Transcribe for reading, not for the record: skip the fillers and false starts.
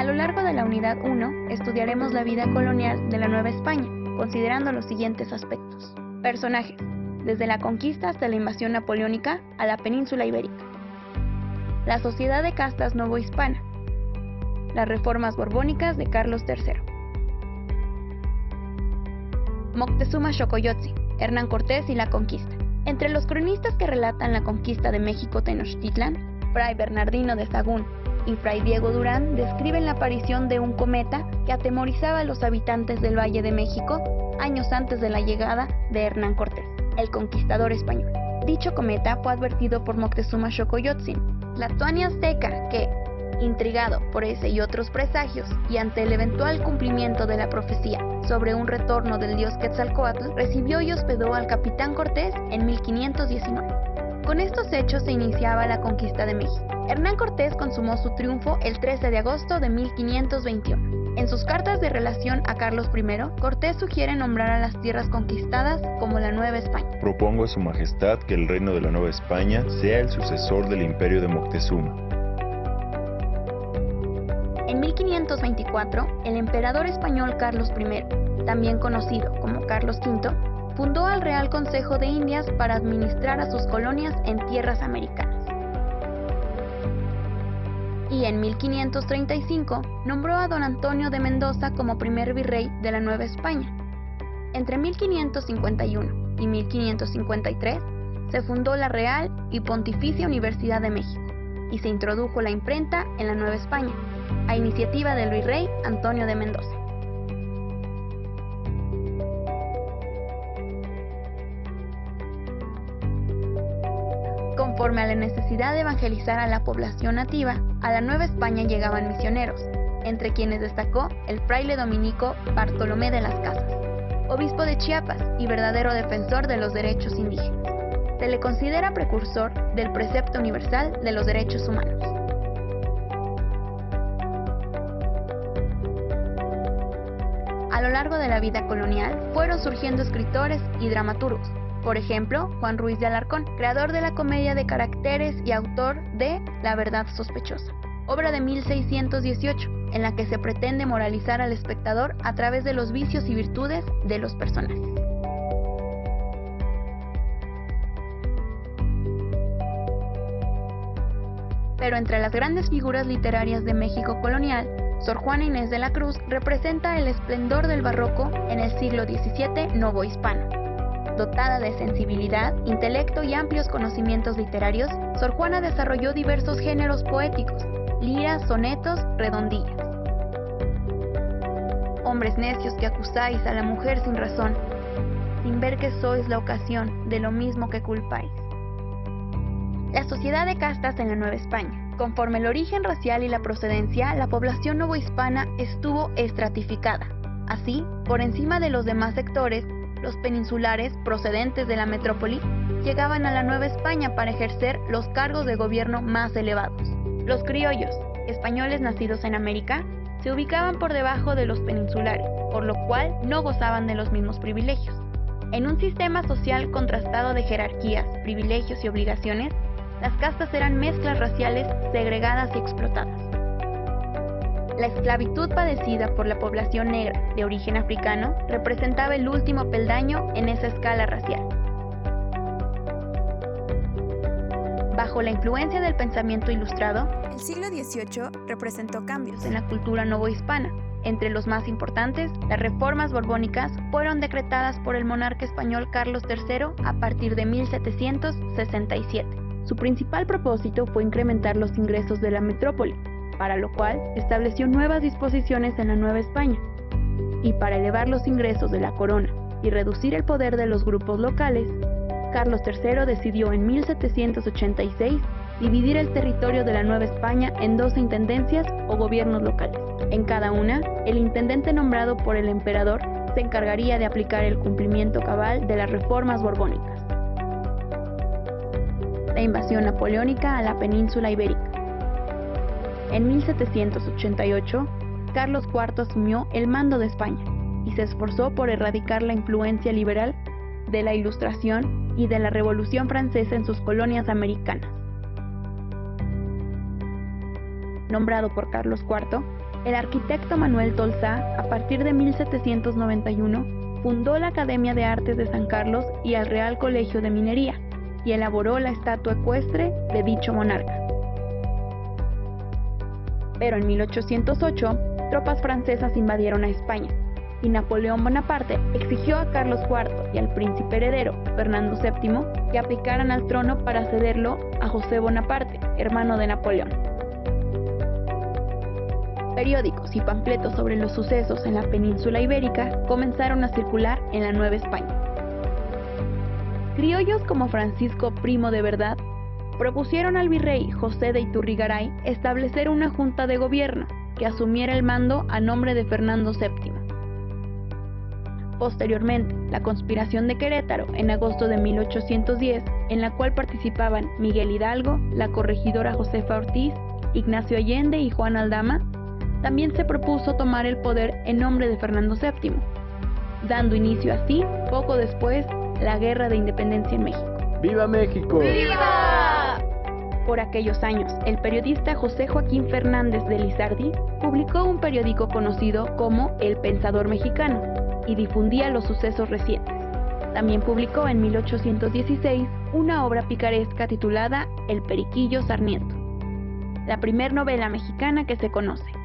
lo largo de la Unidad 1 estudiaremos la vida colonial de la Nueva España, considerando los siguientes aspectos. Personajes, desde la conquista hasta la invasión napoleónica a la península ibérica. La sociedad de castas novohispana. Las reformas borbónicas de Carlos III. Moctezuma Xocoyotzin, Hernán Cortés y la conquista. Entre los cronistas que relatan la conquista de México Tenochtitlan, Fray Bernardino de Sahagún y Fray Diego Durán describen la aparición de un cometa que atemorizaba a los habitantes del Valle de México años antes de la llegada de Hernán Cortés, el conquistador español. Dicho cometa fue advertido por Moctezuma Xocoyotzin, tlatoani azteca, que, intrigado por ese y otros presagios y ante el eventual cumplimiento de la profecía sobre un retorno del dios Quetzalcóatl, recibió y hospedó al capitán Cortés en 1519. Con estos hechos se iniciaba la conquista de México. Hernán Cortés consumó su triunfo el 13 de agosto de 1521. En sus cartas de relación a Carlos I, Cortés sugiere nombrar a las tierras conquistadas como la Nueva España. Propongo a su majestad que el reino de la Nueva España sea el sucesor del imperio de Moctezuma. En 1524, el emperador español Carlos I, también conocido como Carlos V, fundó al Real Consejo de Indias para administrar a sus colonias en tierras americanas. Y en 1535 nombró a don Antonio de Mendoza como primer virrey de la Nueva España. Entre 1551 y 1553 se fundó la Real y Pontificia Universidad de México y se introdujo la imprenta en la Nueva España, a iniciativa del virrey Antonio de Mendoza. Conforme a la necesidad de evangelizar a la población nativa, a la Nueva España llegaban misioneros, entre quienes destacó el fraile dominico Bartolomé de las Casas, obispo de Chiapas y verdadero defensor de los derechos indígenas. Se le considera precursor del precepto universal de los derechos humanos. A lo largo de la vida colonial fueron surgiendo escritores y dramaturgos. Por ejemplo, Juan Ruiz de Alarcón, creador de la comedia de caracteres y autor de La verdad sospechosa, obra de 1618, en la que se pretende moralizar al espectador a través de los vicios y virtudes de los personajes. Pero entre las grandes figuras literarias de México colonial, Sor Juana Inés de la Cruz representa el esplendor del barroco en el siglo XVII novohispano. Dotada de sensibilidad, intelecto y amplios conocimientos literarios, Sor Juana desarrolló diversos géneros poéticos, liras, sonetos, redondillas. Hombres necios que acusáis a la mujer sin razón, sin ver que sois la ocasión de lo mismo que culpáis. La sociedad de castas en la Nueva España. Conforme el origen racial y la procedencia, la población novohispana estuvo estratificada. Así, por encima de los demás sectores, los peninsulares procedentes de la metrópoli llegaban a la Nueva España para ejercer los cargos de gobierno más elevados. Los criollos, españoles nacidos en América, se ubicaban por debajo de los peninsulares, por lo cual no gozaban de los mismos privilegios. En un sistema social contrastado de jerarquías, privilegios y obligaciones, las castas eran mezclas raciales segregadas y explotadas. La esclavitud padecida por la población negra de origen africano representaba el último peldaño en esa escala racial. Bajo la influencia del pensamiento ilustrado, el siglo XVIII representó cambios en la cultura novohispana. Entre los más importantes, las reformas borbónicas fueron decretadas por el monarca español Carlos III a partir de 1767. Su principal propósito fue incrementar los ingresos de la metrópoli, para lo cual estableció nuevas disposiciones en la Nueva España. Y para elevar los ingresos de la corona y reducir el poder de los grupos locales, Carlos III decidió en 1786 dividir el territorio de la Nueva España en 12 intendencias o gobiernos locales. En cada una, el intendente nombrado por el emperador se encargaría de aplicar el cumplimiento cabal de las reformas borbónicas. La invasión napoleónica a la península ibérica. En 1788, Carlos IV asumió el mando de España y se esforzó por erradicar la influencia liberal de la Ilustración y de la Revolución Francesa en sus colonias americanas. Nombrado por Carlos IV, El arquitecto Manuel Tolsá, a partir de 1791, fundó la Academia de Artes de San Carlos y el Real Colegio de Minería, y elaboró la estatua ecuestre de dicho monarca. Pero en 1808, tropas francesas invadieron a España, y Napoleón Bonaparte exigió a Carlos IV y al príncipe heredero, Fernando VII, que abdicaran al trono para cederlo a José Bonaparte, hermano de Napoleón. Periódicos y panfletos sobre los sucesos en la península ibérica comenzaron a circular en la Nueva España. Criollos como Francisco Primo de Verdad propusieron al virrey José de Iturrigaray establecer una junta de gobierno que asumiera el mando a nombre de Fernando VII. Posteriormente, la conspiración de Querétaro en agosto de 1810, en la cual participaban Miguel Hidalgo, la corregidora Josefa Ortiz, Ignacio Allende y Juan Aldama, también se propuso tomar el poder en nombre de Fernando VII, dando inicio así, poco después, la Guerra de Independencia en México. ¡Viva México! ¡Viva! Por aquellos años, el periodista José Joaquín Fernández de Lizardi publicó un periódico conocido como El Pensador Mexicano y difundía los sucesos recientes. También publicó en 1816 una obra picaresca titulada El Periquillo Sarmiento, la primer novela mexicana que se conoce.